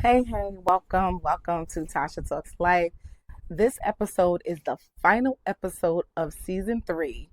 Hey, welcome to Tasha Talks Life. This episode is the final episode of season 3.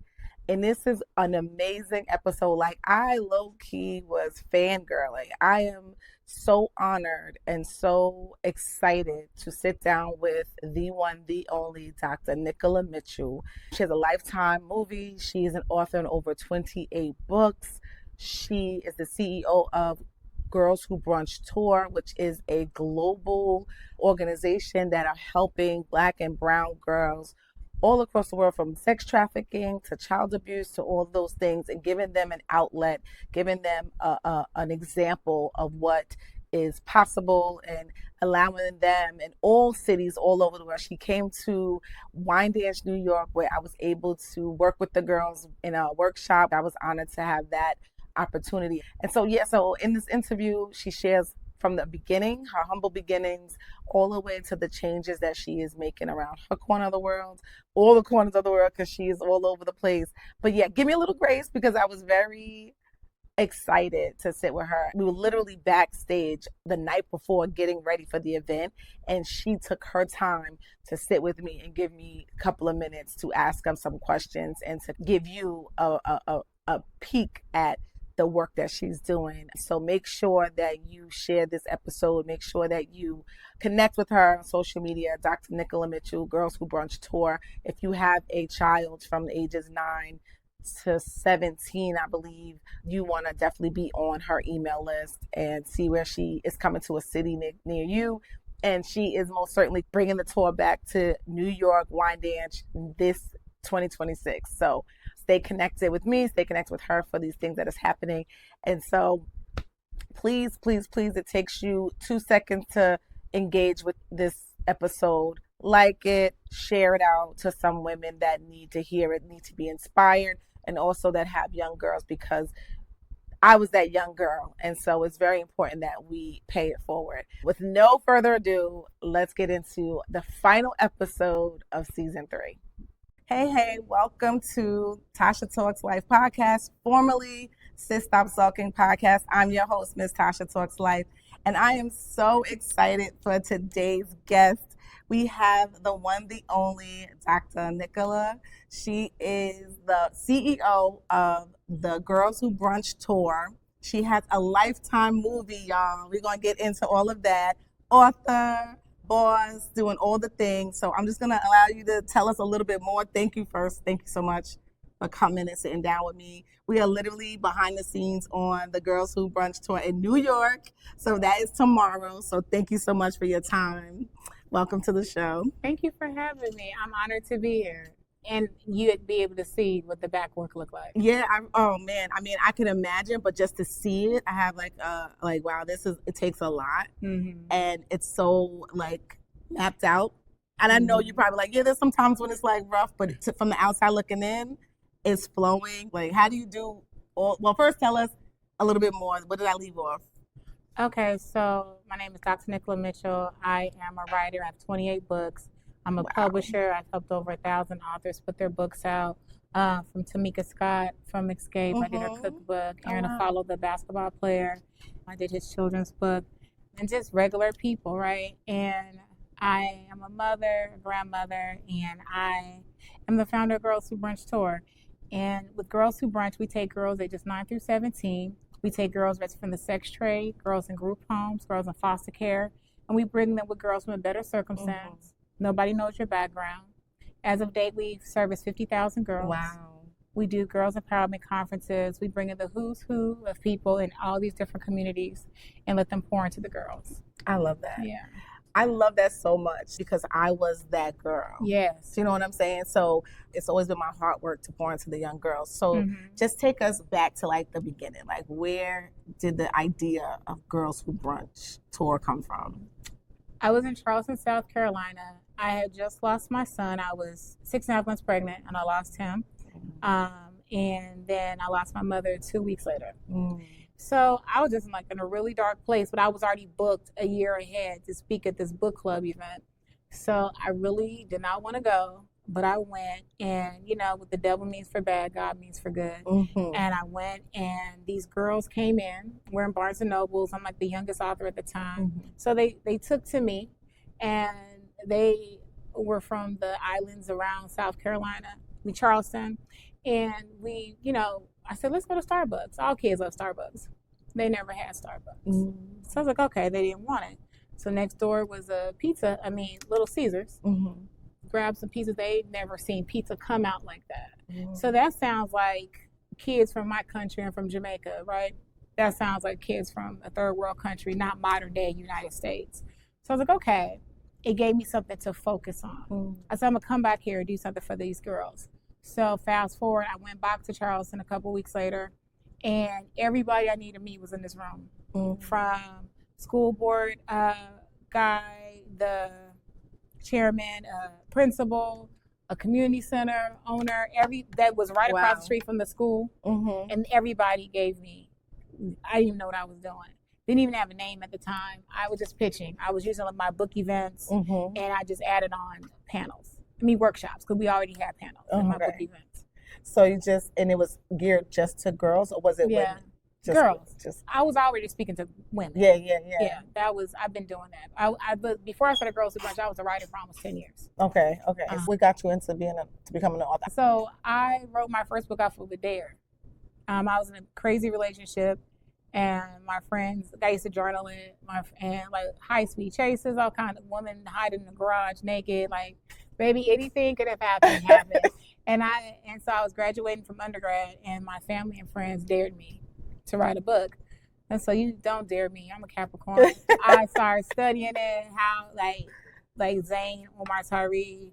And this is an amazing episode. Like, I low key was fangirling. I am so honored and so excited to sit down with the one, the only Dr. Nicola Mitchell. She has a Lifetime movie. She is an author in over 28 books. She is the CEO of Girls Who Brunch Tour, which is a global organization that are helping Black and brown girls all across the world, from sex trafficking to child abuse to all those things, and giving them an outlet, giving them an example of what is possible, and allowing them in all cities all over the world. She came to Wyandanch, New York, where I was able to work with the girls in a workshop. I was honored to have that opportunity. And so in this interview, she shares from the beginning, her humble beginnings, all the way to the changes that she is making around her corner of the world, all the corners of the world, because she is all over the place. But yeah, give me a little grace because I was very excited to sit with her. We were literally backstage the night before getting ready for the event, and she took her time to sit with me and give me a couple of minutes to ask them some questions and to give you a peek at the work that she's doing. So make sure that you share this episode. Make sure that you connect with her on social media, Dr. Nicola Mitchell, Girls Who Brunch Tour. If you have a child from the ages 9 to 17, I believe, you want to definitely be on her email list and see where she is coming to a city near you. And she is most certainly bringing the tour back to New York, Wyandanch, this 2026. So stay connected with me, stay connected with her for these things that is happening. And so please, it takes you 2 seconds to engage with this episode. Like it, share it out to some women that need to hear it, need to be inspired, and also that have young girls, because I was that young girl. And so it's very important that we pay it forward. With no further ado, let's get into the final episode of season 3. Hey, welcome to Tasha Talks Life podcast, formerly Sis Stop Sulking podcast. I'm your host, Miss Tasha Talks Life, and I am so excited for today's guest. We have the one, the only Dr. Nicola. She is the CEO of the Girls Who Brunch Tour. She has a Lifetime movie, y'all. We're going to get into all of that. Author, boss, doing all the things. So I'm just going to allow you to tell us a little bit more. Thank you first. Thank you so much for coming and sitting down with me. We are literally behind the scenes on the Girls Who Brunch Tour in New York. So that is tomorrow. So thank you so much for your time. Welcome to the show. Thank you for having me. I'm honored to be here. And you'd be able to see what the back work look like. Yeah, oh man, I mean, I can imagine, but just to see it, I have like wow, it takes a lot. Mm-hmm. And it's so like mapped out. And I know you're probably like, yeah, there's sometimes when it's like rough, but from the outside looking in, it's flowing. Like, how do you do all, well, first tell us a little bit more. What did I leave off? Okay, so my name is Dr. Nicola Mitchell. I am a writer. I have 28 books. I'm a publisher. I've helped over 1,000 authors put their books out. From Tamika Scott from Escape, I did her cookbook. Aaron Follow, the basketball player, I did his children's book, and just regular people, right? And I am a mother, a grandmother, and I am the founder of Girls Who Brunch Tour. And with Girls Who Brunch, we take girls ages 9 through 17. We take girls that's from the sex trade, girls in group homes, girls in foster care, and we bring them with girls from a better circumstance. Nobody knows your background. As of date, we've serviced 50,000 girls. Wow. We do girls empowerment conferences. We bring in the who's who of people in all these different communities and let them pour into the girls. I love that. Yeah. I love that so much because I was that girl. Yes. You know what I'm saying? So it's always been my hard work to pour into the young girls. So just take us back to like the beginning. Like, where did the idea of Girls Who Brunch Tour come from? I was in Charleston, South Carolina. I had just lost my son. I was 6.5 months pregnant and I lost him. And then I lost my mother 2 weeks later. So I was just in a really dark place, but I was already booked a year ahead to speak at this book club event. So I really did not want to go. But I went, and what the devil means for bad, God means for good. And I went, and these girls came in. We're in Barnes and Nobles. I'm like the youngest author at the time. So they took to me, and they were from the islands around South Carolina, Charleston. And I said, let's go to Starbucks. All kids love Starbucks. They never had Starbucks. So I was like, okay, they didn't want it. So next door was a Little Caesars. Grab some pizza. They'd never seen pizza come out like that. So that sounds like kids from my country and from Jamaica, right? That sounds like kids from a third world country, not modern day United States. So I was like, okay. It gave me something to focus on. I said, I'm going to come back here and do something for these girls. So fast forward, I went back to Charleston a couple weeks later, and everybody I needed to meet was in this room. From school board guy, the chairman, principal, a community center owner, that was right across the street from the school. And everybody gave me, I didn't even know what I was doing. Didn't even have a name at the time. I was just pitching. I was using my book events, and I just added on panels. Workshops, because we already had panels in my book events. So and it was geared just to girls, or was it women? Girls. I was already speaking to women. Yeah, I've been doing that. But before I started Girls Who Brunch, I was a writer for almost 10 years. Okay. What got you into becoming an author? So I wrote my first book off of a dare. I was in a crazy relationship. And my friends, I used to journal it, and high-speed chases, all kind of women hiding in the garage naked, baby, anything could have happened. And so I was graduating from undergrad, and my family and friends dared me to write a book. And so you don't dare me. I'm a Capricorn. I started studying it, how like Zane, Omar Tyree,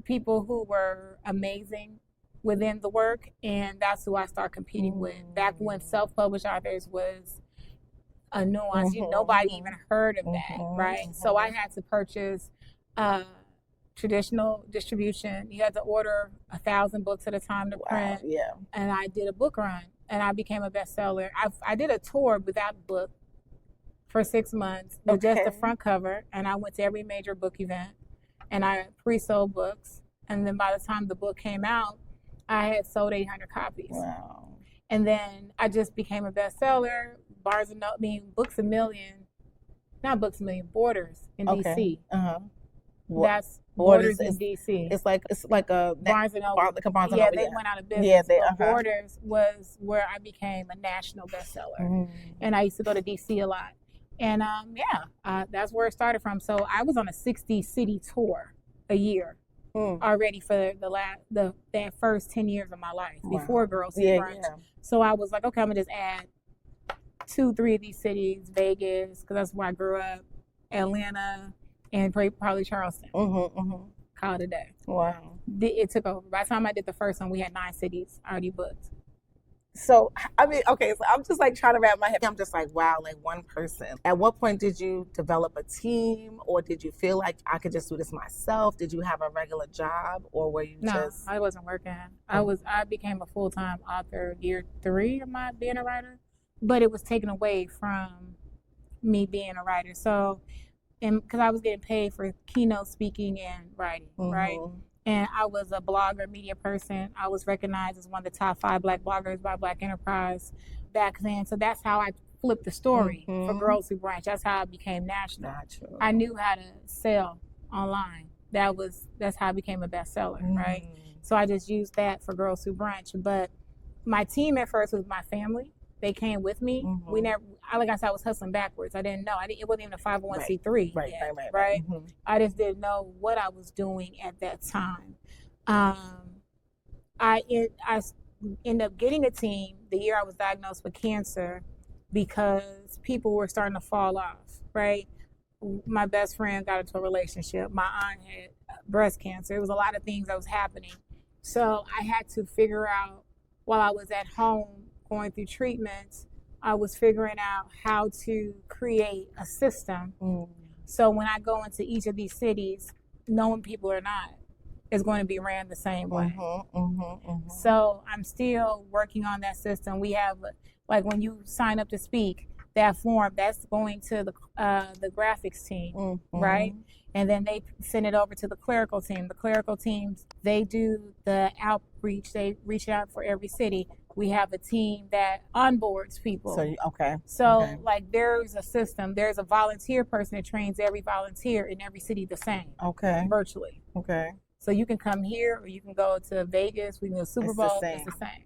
people who were amazing within the work, and that's who I started competing with. Back when self-published authors was a nuance, nobody even heard of that, right? So I had to purchase traditional distribution. You had to order 1,000 books at a time to print. And I did a book run, and I became a bestseller. I did a tour without a book for 6 months with just the front cover, and I went to every major book event, and I pre-sold books. And then by the time the book came out, I had sold 800 copies. Wow. And then I just became a bestseller. Books a Million, not Books a Million, Borders in DC. That's Borders in DC. It's like a Barnes and Noble. Yeah, they went out of business. Borders was where I became a national bestseller. And I used to go to DC a lot. And that's where it started from. So I was on a 60-city tour a year. Already for that first 10 years of my life before Girls Who Brunch. So I was like, okay, I'm gonna just add 2-3 of these cities, Vegas, because that's where I grew up, Atlanta, and probably Charleston. Call it a day. Wow. It took over. By the time I did the first one, we had 9 cities already booked. So, so I'm just trying to wrap my head. I'm just wow, one person. At what point did you develop a team, or did you feel like I could just do this myself? Did you have a regular job, or were you just... No, I wasn't working. I became a full-time author year 3 of my being a writer, but it was taken away from me being a writer. So, because I was getting paid for keynote speaking and writing, right? And I was a blogger, media person. I was recognized as one of the top 5 Black bloggers by Black Enterprise back then. So that's how I flipped the story for Girls Who Brunch. That's how I became national. I knew how to sell online. That's how I became a bestseller, right? So I just used that for Girls Who Brunch. But my team at first was my family. They came with me. We never, like I said, I was hustling backwards. I didn't know. It wasn't even a 501c3 right? I just didn't know what I was doing at that time. I ended up getting a team the year I was diagnosed with cancer because people were starting to fall off, right? My best friend got into a relationship. My aunt had breast cancer. It was a lot of things that was happening. So I had to figure out, while I was at home going through treatments, I was figuring out how to create a system. So when I go into each of these cities, knowing people or not, is going to be ran the same way. So I'm still working on that system. We have, when you sign up to speak, that form, that's going to the graphics team, right? And then they send it over to the clerical team. The clerical teams, they do the outreach. They reach out for every city. We have a team that onboards people. So like there's a system. There's a volunteer person that trains every volunteer in every city the same. Virtually. So you can come here or you can go to Vegas. We can go to Super Bowl. It's the same.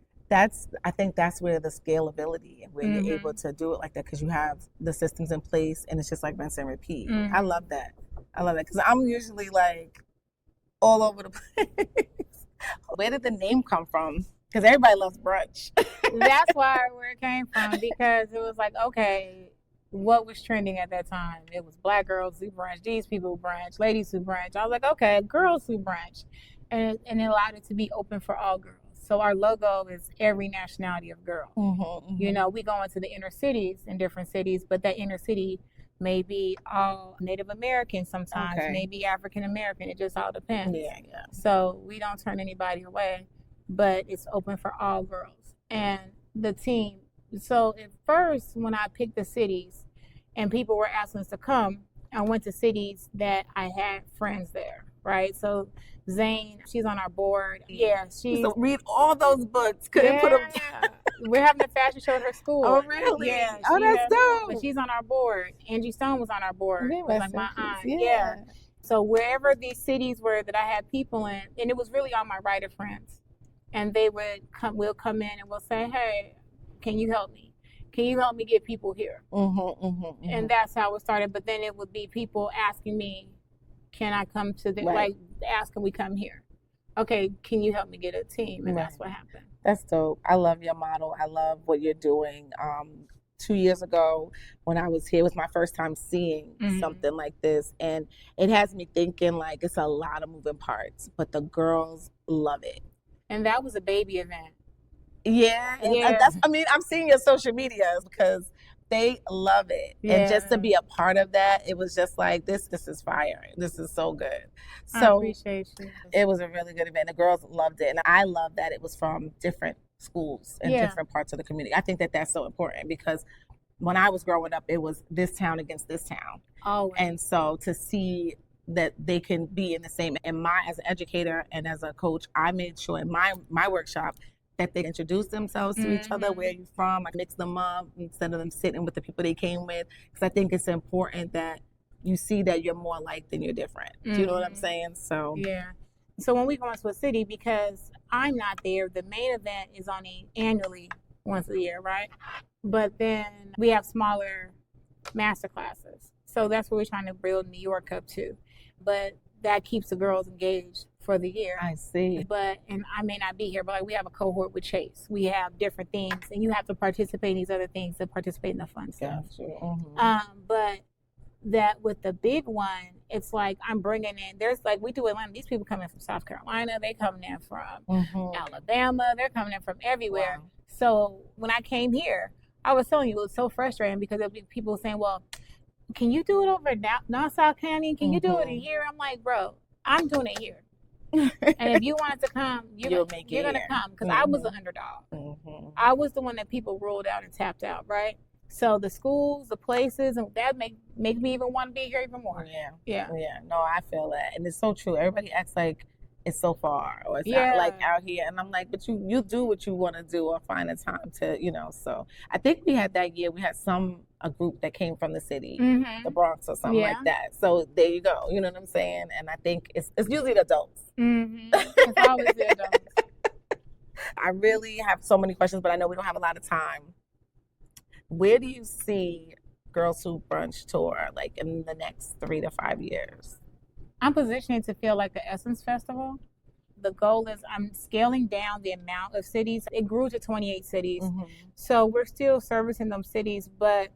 I think that's where the scalability, where you're able to do it like that, because you have the systems in place and it's just like rinse and repeat. I love that. Because I'm usually like all over the place. Where did the name come from? Because everybody loves brunch. That's where it came from, because it was like, okay, what was trending at that time? It was Black girls who brunch, these people who brunch, ladies who brunch. I was like, okay, girls who brunch. And it allowed it to be open for all girls. So our logo is every nationality of girl. You know, we go into the inner cities in different cities, but that inner city may be all Native American sometimes, maybe African American. It just all depends. So we don't turn anybody away, but it's open for all girls. And the team. So at first, when I picked the cities and people were asking us to come, I went to cities that I had friends there, right? So Zane, she's on our board. Yeah, so read all those books. Couldn't put them down. We're having a fashion show at her school. Oh, really? Yeah. That's dope. But she's on our board. Angie Stone was on our board. It was like my aunt. Yeah. So wherever these cities were that I had people in, and it was really all my writer friends, and they would come. We'll come in and we'll say, "Hey, can you help me? Can you help me get people here?" And that's how it started. But then it would be people asking me, "Can I come to the like? Ask, can we come here? Okay, can you help me get a team?" And that's what happened. That's dope. I love your model. I love what you're doing. 2 years ago when I was here, it was my first time seeing something like this. And it has me thinking like it's a lot of moving parts, but the girls love it. And that was a baby event. Yeah. I'm seeing your social media because they love it. And just to be a part of that, it was just like, this is fire. This is so good. So I appreciate you. It was a really good event. The girls loved it. And I love that it was from different schools and different parts of the community. I think that that's so important because when I was growing up, it was this town against this town. And so to see that they can be in the same, and as an educator and as a coach, I made sure in my workshop that they introduce themselves to each other. Where are you from? I mix them up instead of them sitting with the people they came with. Because I think it's important that you see that you're more alike than you're different. Do you know what I'm saying? So So when we go into a city, because I'm not there, the main event is only annually once a year, right? But then we have smaller master classes. So that's what we're trying to build New York up to. But that keeps the girls engaged for the year. I see. And I may not be here, but like we have a cohort with Chase. We have different things, and you have to participate in these other things to participate in the fun stuff. But that with the big one, it's like I'm bringing in, there's like, we do Atlanta, these people coming from South Carolina, they coming in from Alabama, they're coming in from everywhere. Wow. So when I came here, I was telling you, it was so frustrating because there'll be people saying, well, can you do it over Nassau County? Can you do it in here? I'm like, bro, I'm doing it here. And if you wanted to come, you're going to come. Because I was an underdog. I was the one that people ruled out and tapped out, right? So the schools, the places, and that make me even want to be here even more. Yeah. No, I feel that. And it's so true. Everybody acts like it's so far or it's not like out here. And I'm like, but you do what you want to do or find a time to, so I think we had that year, we had a group that came from the city, the Bronx or something like that. So there you go. You know what I'm saying? And I think it's usually the adults. It's always the adults. I really have so many questions, but I know we don't have a lot of time. Where do you see Girls Who Brunch Tour like in the next 3 to 5 years? I'm positioning to feel like the Essence Festival. The goal is I'm scaling down the amount of cities. It grew to 28 cities. So we're still servicing those cities, but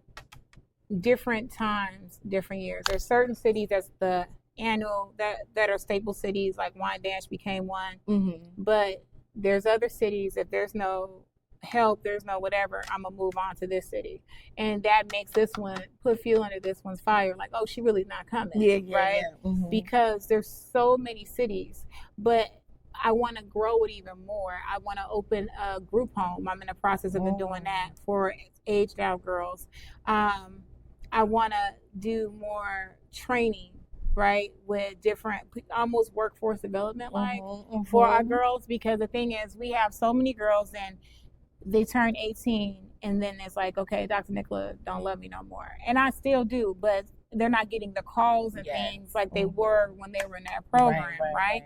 different times, different years. There's certain cities that's the annual that are staple cities, like Wyandanch became one. But there's other cities, if there's no help, there's no whatever, I'm gonna move on to this city, and that makes this one put fuel under this one's fire. Like, oh, she really not coming, right? Because there's so many cities. But I want to grow it even more. I want to open a group home. I'm in the process of doing that for aged out girls. I want to do more training, right, with different, almost workforce development, like for our girls, because the thing is, we have so many girls and they turn 18 and then it's like, okay, Dr. Nicola don't love me no more. And I still do, but they're not getting the calls and things like they were when they were in that program, right?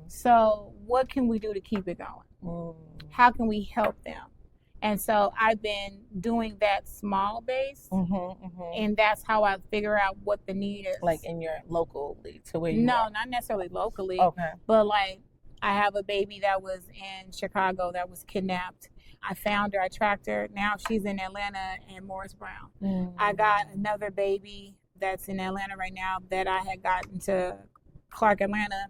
So what can we do to keep it going? How can we help them? And so I've been doing that small base, and that's how I figure out what the need is. Like in your locally to where you No, are? not necessarily locally. Okay. But like I have a baby that was in Chicago that was kidnapped. I found her, I tracked her. Now she's in Atlanta and Morris Brown. I got another baby that's in Atlanta right now that I had gotten to Clark, Atlanta.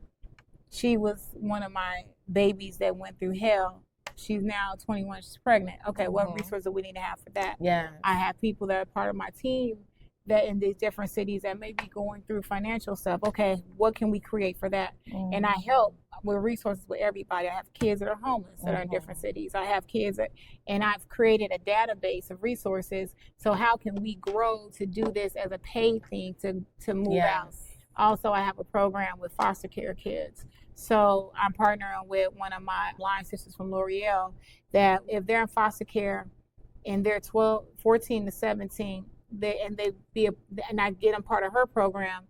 She was one of my babies that went through hell. She's now 21, she's pregnant. Okay, what resources do we need to have for that? Yeah. I have people that are part of my team that in these different cities that may be going through financial stuff. Okay, what can we create for that? And I help with resources with everybody. I have kids that are homeless that are in different cities. I have kids that, and I've created a database of resources. So how can we grow to do this as a paid thing to move out? Also, I have a program with foster care kids. So I'm partnering with one of my line sisters from L'Oreal that if they're in foster care and they're 14 to 17, and I get them part of her program,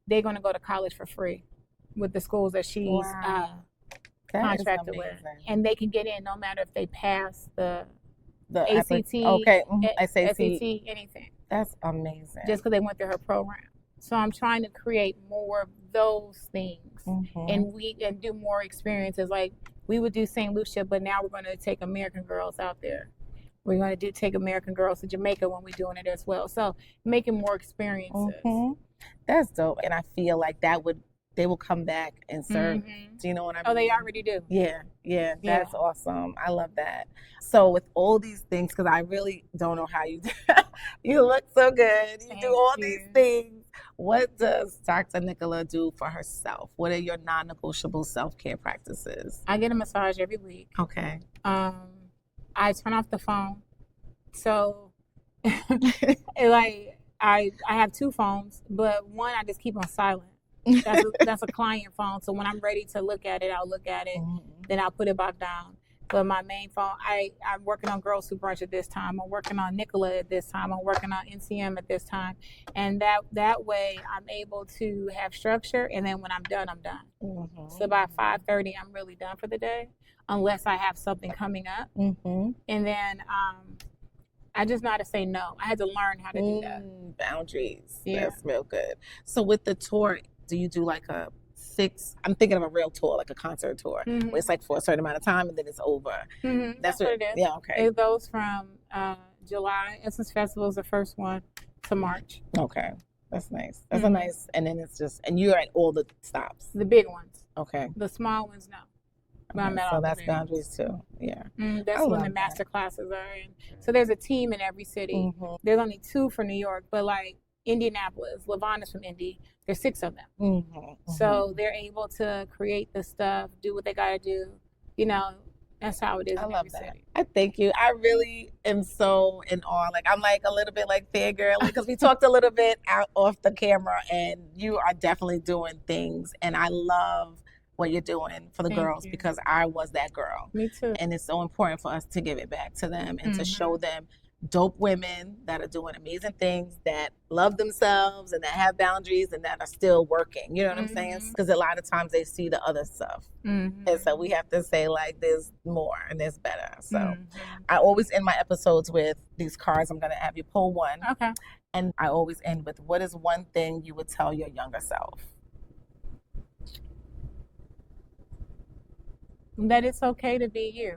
they're going to go to college for free with the schools that she's contracted with, and they can get in no matter if they pass the ACT, SAT, anything. That's amazing. Just because they went through her program. So I'm trying to create more of those things, and do more experiences. Like we would do St. Lucia, but now we're going to take American girls out there. We're going to take American girls to Jamaica when we're doing it as well. So making more experiences. That's dope. And I feel like they will come back and serve. Do you know what I mean? Oh, they already do. Yeah. That's awesome. I love that. So with all these things, because I really don't know how you do you look so good. You do all these things. What does Dr. Nicola do for herself? What are your non-negotiable self-care practices? I get a massage every week. Okay. I turn off the phone. So like I have two phones, but one I just keep on silent. That's a client phone. So when I'm ready to look at it, I'll look at it. Then I'll put it back down. But my main phone, I'm working on Girls Who Brunch at this time. I'm working on Nicola at this time. I'm working on NCM at this time. And that way I'm able to have structure. And then when I'm done, I'm done. So by 5:30, I'm really done for the day, unless I have something coming up. And then I just know how to say no. I had to learn how to do that. Boundaries. Yeah. That's real good. So with the tour, do you do like I'm thinking of a real tour, like a concert tour, where it's like for a certain amount of time and then it's over. That's what it is. Yeah, okay. It goes from July, Essence Festival is the first one, to March. Okay. That's nice. That's a nice, and then it's just, and you're at all the stops. The big ones. Okay. The small ones, no. Okay, so that's boundaries too. Yeah. That's when the master classes are in. So there's a team in every city. There's only 2 for New York, but like Indianapolis, Lavon is from Indy. There's 6 of them. So they're able to create the stuff, do what they got to do. You know, that's how it is in every city. I thank you. I really am so in awe. Like I'm like a little bit like fangirl because we talked a little bit out off the camera, and you are definitely doing things, and I love what you're doing for the girls because I was that girl. Me too. And it's so important for us to give it back to them and to show them dope women that are doing amazing things, that love themselves and that have boundaries and that are still working. You know what I'm saying? Because a lot of times they see the other stuff. And so we have to say like there's more and there's better. So I always end my episodes with these cards. I'm going to have you pull one. Okay. And I always end with, what is one thing you would tell your younger self? That it's okay to be you.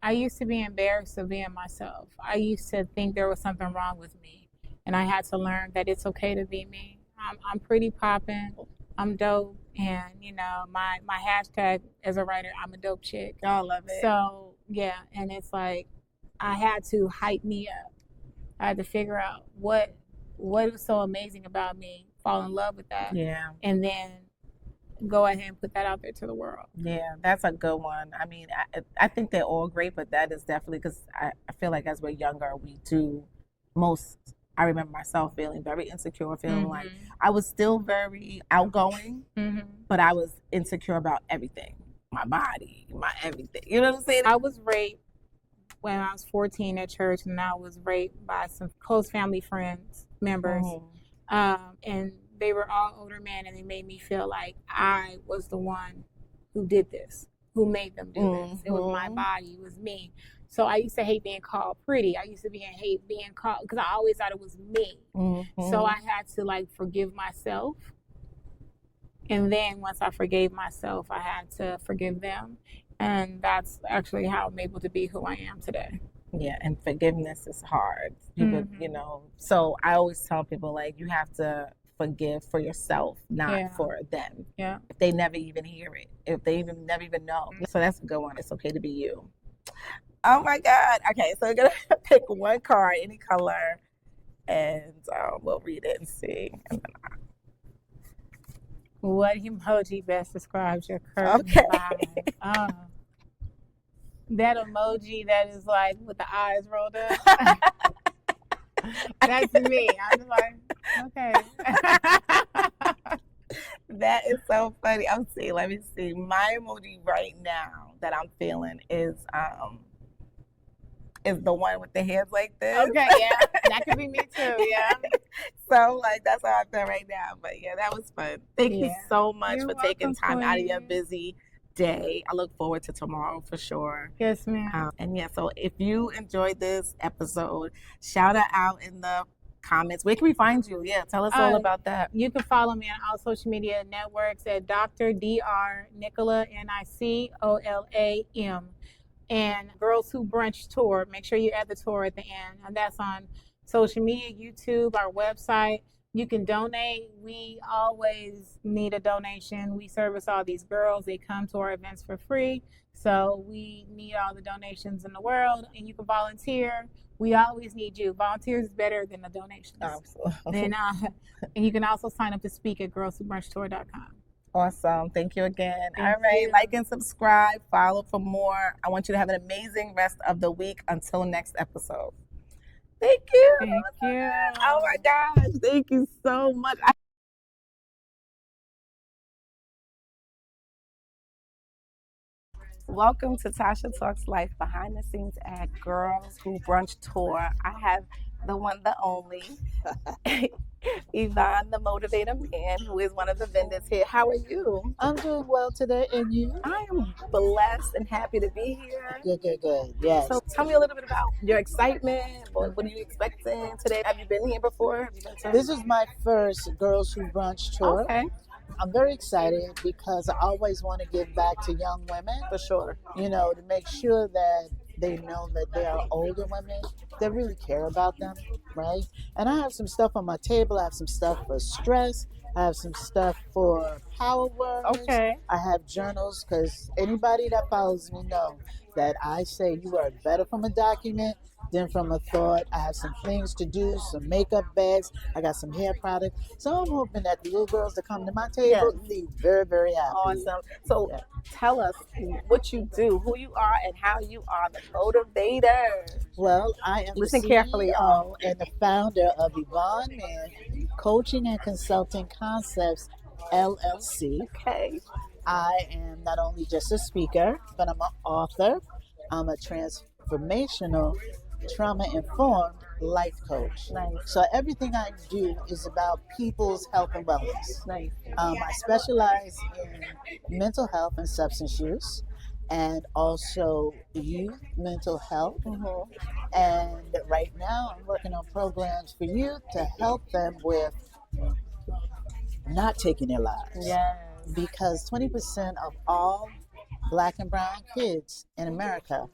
I used to be embarrassed of being myself. I used to think there was something wrong with me. And I had to learn that it's okay to be me. I'm pretty popping. I'm dope. And, you know, my hashtag as a writer, I'm a dope chick. I love it. So, yeah. And it's like, I had to hype me up. I had to figure out what was so amazing about me, fall in love with that. Yeah. And then go ahead and put that out there to the world. Yeah, that's a good one. I mean, I think they're all great, but that is definitely because I feel like as we're younger, we do most. I remember myself feeling very insecure, feeling like I was still very outgoing, but I was insecure about everything, my body, my everything. You know what I'm saying? I was raped when I was 14 at church, and I was raped by some close family friends, members. And they were all older men, and they made me feel like I was the one who did this, who made them do this. It was my body, it was me. So I used to hate being called pretty. I used to hate being called, because I always thought it was me. So I had to like forgive myself. And then once I forgave myself, I had to forgive them. And that's actually how I'm able to be who I am today. Yeah, and forgiveness is hard. You know, so I always tell people, like, you have to forgive for yourself, not for them. Yeah. If they never even hear it, if they never even know. So that's a good one. It's okay to be you. Oh my God. Okay, so we're gonna pick one card, any color, and we'll read it and see. And then what emoji best describes your current vibe? That emoji that is like with the eyes rolled up. That's me. I'm just like, okay. That is so funny. Let me see. My emoji right now that I'm feeling is the one with the hands like this. Okay, yeah. That could be me too, yeah. So like that's how I feel right now. But yeah, that was fun. Thank you so much for taking time out of your busy day. I look forward to tomorrow for sure. Yes, ma'am. And yeah, so if you enjoyed this episode, shout it out in the comments. Where can we find you? Yeah, tell us all about that. You can follow me on all social media networks at Dr. Dr. Nicola, Nicolam. And Girls Who Brunch Tour. Make sure you add the tour at the end. And that's on social media, YouTube, our website. You can donate. We always need a donation. We service all these girls. They come to our events for free. So we need all the donations in the world. And you can volunteer. We always need you. Volunteers is better than the donations. Absolutely. And you can also sign up to speak at girlswhobrunchtour.com. Awesome. Thank you again. All right. Like and subscribe. Follow for more. I want you to have an amazing rest of the week. Until next episode. Thank you. Thank you. Oh my gosh. Thank you so much. Welcome to Tasha Talks Life, behind the scenes at Girls Who Brunch Tour. I have the one, the only, Yvonne, the Motivator Man, who is one of the vendors here. How are you? I'm doing well today, and you? I am blessed and happy to be here. Good. Yes. So tell me a little bit about your excitement. What are you expecting today? Have you been here before? This is my first Girls Who Brunch Tour. Okay. I'm very excited because I always want to give back to young women. For sure. You know, to make sure that they know that they are older women that really care about them, right? And I have some stuff on my table. I have some stuff for stress. I have some stuff for power words. Okay. I have journals because anybody that follows me know that I say you are better from a document than from a thought. I have some things to do, some makeup bags. I got some hair products. So I'm hoping that the little girls that come to my table leave very, very happy. Awesome. So tell us what you do, who you are, and how you are the motivator. Well, I am Listen the carefully, CEO and the founder of Yvonne Man Coaching and Consulting Concepts, LLC. Okay. I am not only just a speaker, but I'm an author. I'm a transformational, trauma-informed life coach. Nice. So everything I do is about people's health and wellness. Nice. I specialize in mental health and substance use, and also youth mental health. And right now I'm working on programs for youth to help them with not taking their lives. Yes. Because 20% of all Black and brown kids in America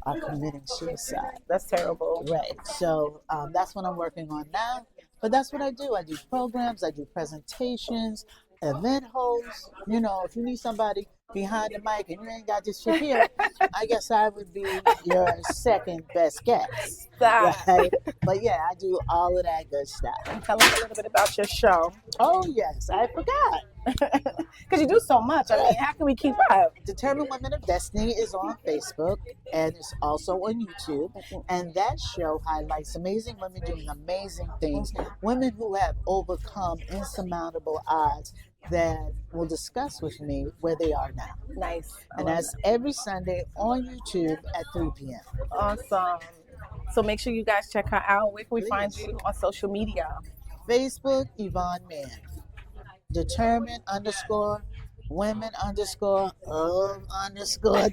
are committing suicide. That's terrible. Right. So that's what I'm working on now. But that's what I do. I do programs, I do presentations, event hosts. You know, if you need somebody behind the mic and you ain't got this shit here, I guess I would be your second best guess. Stop. Right? But yeah, I do all of that good stuff. And tell us a little bit about your show. Oh, yes, I forgot. Because you do so much. I mean, how can we keep up? Determined Women of Destiny is on Facebook and it's also on YouTube. And that show highlights amazing women doing amazing things. Women who have overcome insurmountable odds that will discuss with me where they are now. Nice. And that's every Sunday on YouTube at 3 p.m. Awesome. So make sure you guys check her out. Where can we find Please. you on social media? Facebook, Yvonne Mann. Determined _women _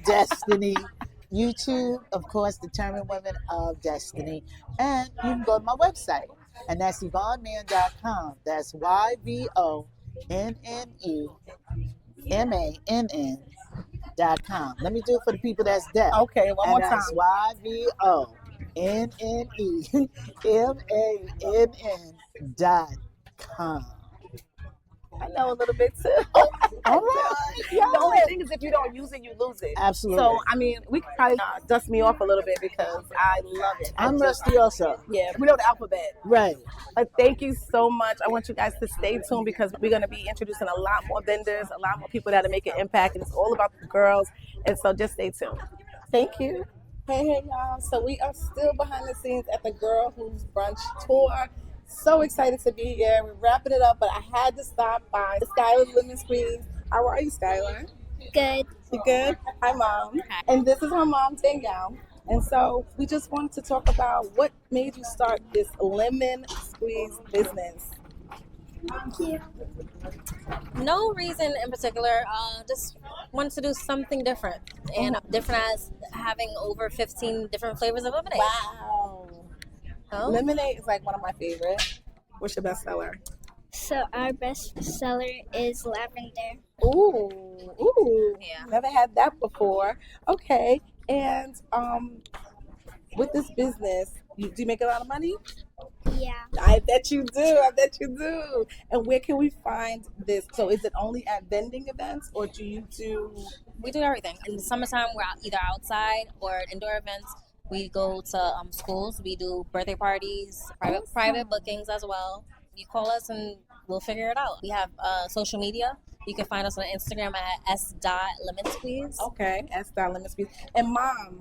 destiny. YouTube, of course, Determined Women of Destiny. And you can go to my website, and that's YvonneMann.com. That's YVONNEMANN.com. Let me do it for the people that's deaf. Okay, one more time. That's YVONNEMANN.com. I know a little bit too. All right. The only thing is if you don't use it, you lose it. Absolutely. So, I mean, we could probably dust me off a little bit because I love it. I'm rusty also. Yeah, we know the alphabet. Right. But thank you so much. I want you guys to stay tuned because we're going to be introducing a lot more vendors, a lot more people that are making an impact, and it's all about the girls. And so just stay tuned. Thank you. Hey, y'all. So we are still behind the scenes at the Girls Who Brunch Tour. So excited to be here. We're wrapping it up, but I had to stop by Skylar's Lemon Squeeze. How are you, Skylar? Good. You good? Hi, Mom. And this is her mom, Danielle. And so we just wanted to talk about what made you start this lemon squeeze business. No reason in particular. Just wanted to do something different. And different as having over 15 different flavors of lemonade. Wow. Oh. Lemonade is like one of my favorite. What's your best seller? So our best seller is lavender. Ooh. Yeah. Never had that before. Okay. And with this business, do you make a lot of money? Yeah. I bet you do. And where can we find this? So is it only at vending events or do you do... We do everything. In the summertime, we're either outside or indoor events. We go to schools. We do birthday parties, private bookings as well. You call us and we'll figure it out. We have social media. You can find us on Instagram at s.lemonsqueeze. Okay, S.Lemon Squeeze. And Mom,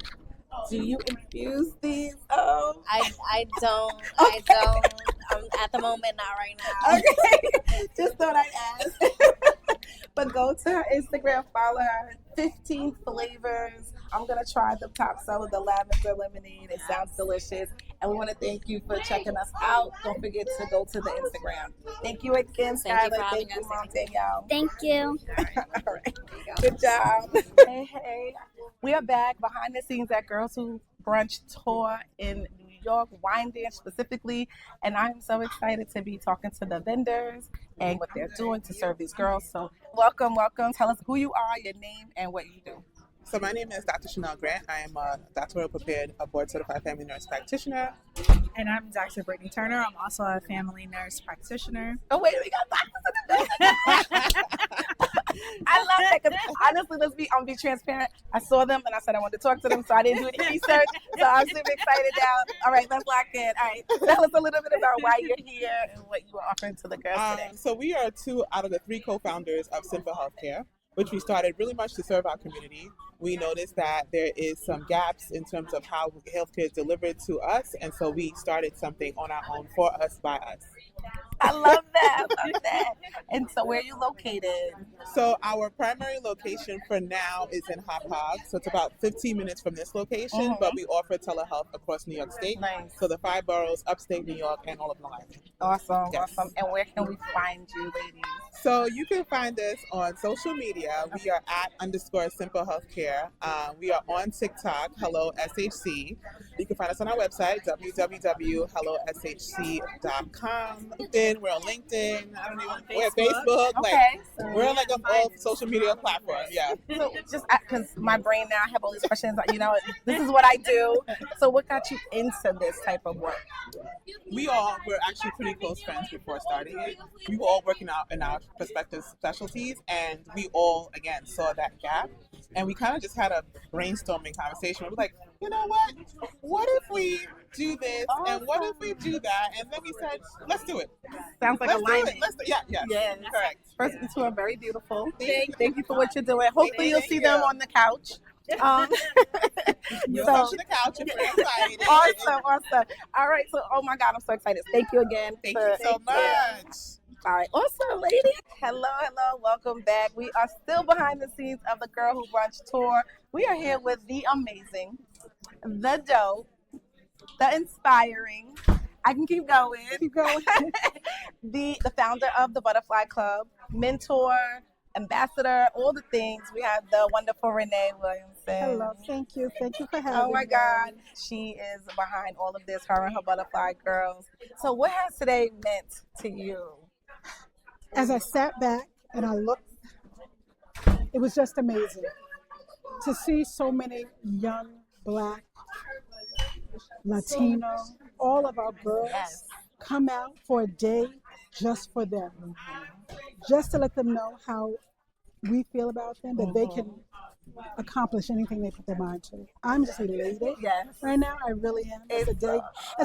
do you infuse these? Oh, I don't. I don't. At the moment, not right now. okay. Just thought I'd ask. But go to her Instagram, follow her. 15 flavors. I'm going to try the top seller, the lavender lemonade. It sounds delicious. And we want to thank you for checking us out. Don't forget to go to the Instagram. Thank you again, Thank you Skylar. for Thank having you, us. Mom Danielle. Thank you. All right. Good job. Hey. We are back behind the scenes at Girls Who Brunch Tour in New York, Wine Dance specifically. And I'm so excited to be talking to the vendors and what they're doing to serve these girls. So welcome. Tell us who you are, your name, and what you do. So my name is Dr. Chanel Grant. I am a doctoral prepared, a board certified family nurse practitioner. And I'm Dr. Brittany Turner. I'm also a family nurse practitioner. Oh, wait, we got doctors in the I love that because honestly, I'm gonna be transparent. I saw them and I said I wanted to talk to them, so I didn't do any research. So I'm super excited now. All right, let's lock in. All right, tell us a little bit about why you're here and what you are offering to the girls today. So we are 2 out of the 3 co-founders of Simple Healthcare, which we started really much to serve our community. We noticed that there is some gaps in terms of how healthcare is delivered to us, and so we started something on our own, for us, by us. I love that. And so where are you located? So our primary location for now is in Hop Hog. So it's about 15 minutes from this location, but we offer telehealth across New York State. Nice. So the 5 boroughs, upstate New York, and all of Long Island. Awesome. Yes. Awesome. And where can we find you, ladies? So you can find us on social media. We are at _Simple Healthcare. We are on TikTok, Hello SHC. You can find us on our website, www.helloshc.com. Then we're on LinkedIn. We're at Facebook. Okay. We're on all social media platforms. Yeah. So just because my brain now, I have all these questions. This is what I do. So what got you into this type of work? We all were actually pretty close friends before starting it. We were all working out in our prospective specialties, and we all again saw that gap, and we kind of just had a brainstorming conversation. We're like, you know what if we do this, and what if we do that? And then we said, let's do it. Sounds like Let's alignment. do it. Yes. Correct. First, you two are very beautiful. Thank you for what you're doing. Hopefully, you'll see them on the couch. You'll come to the couch if you're excited. Awesome. All right, so oh my God, I'm so excited. Thank you again. Thank you so much. All right, awesome, lady. Hello, welcome back. We are still behind the scenes of the Girl Who Brunch Tour. We are here with the amazing, the dope, the inspiring. I can keep going. the founder of the Butterfly Club, mentor, ambassador, all the things. We have the wonderful Renee Williamson. Hello, thank you for having me. Oh my God, she is behind all of this, her and her Butterfly Girls. So what has today meant to you? As I sat back and I looked, it was just amazing to see so many young Black, Latino, all of our girls come out for a day just for them, just to let them know how we feel about them, that they can accomplish anything they put their mind to. I'm just elated right now. I really am. As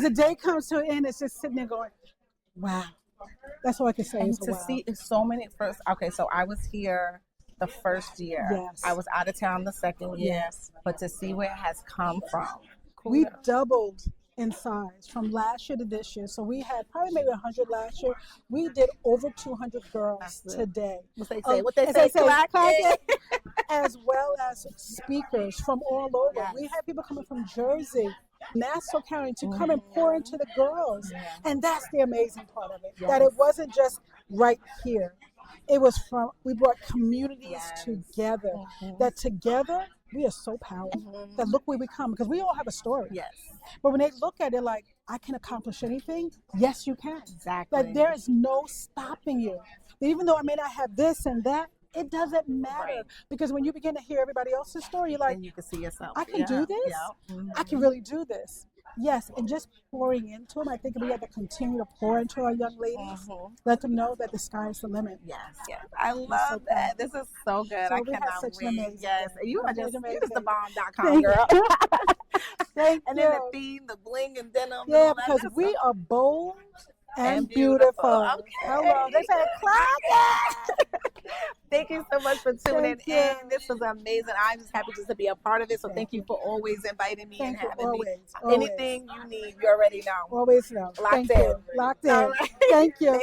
the day comes to an end, it's just sitting there going, wow. That's all I can say. And to see so many first. Okay, so I was here the first year. Yes. I was out of town the second year. Yes. But to see where it has come from. We doubled in size from last year to this year. So we had probably maybe 100 last year. We did over 200 girls today. What they say, as well as speakers from all over. Yes. We had people coming from Jersey, Nassau County to come and pour into the girls. Yeah. And that's the amazing part of it, that it wasn't just right here. It was we brought communities together, that together we are so powerful, that look where we come, because we all have a story. Yes. But when they look at it like, I can accomplish anything, yes, you can. Exactly. That there is no stopping you. Even though I may not have this and that, it doesn't matter, because when you begin to hear everybody else's story, you're like, and you can see yourself. I can do this. I can really do this. Yes, and just pouring into them. I think we have to continue to pour into our young ladies. Let them know that the sky is the limit. Yes. I love that. This is so good. So I we cannot had such wait. An amazing yes, day. you are just the bomb.com, Thank girl. Thank and you. then the theme, the bling and denim. Yeah, because we are bold and beautiful. Okay. Hello. They said, clock. Thank you so much for tuning in. This was amazing. I'm just happy just to be a part of it. So thank you for always inviting me and having me. Anything you need, you already know. Always know. Locked in. All right. Thank you.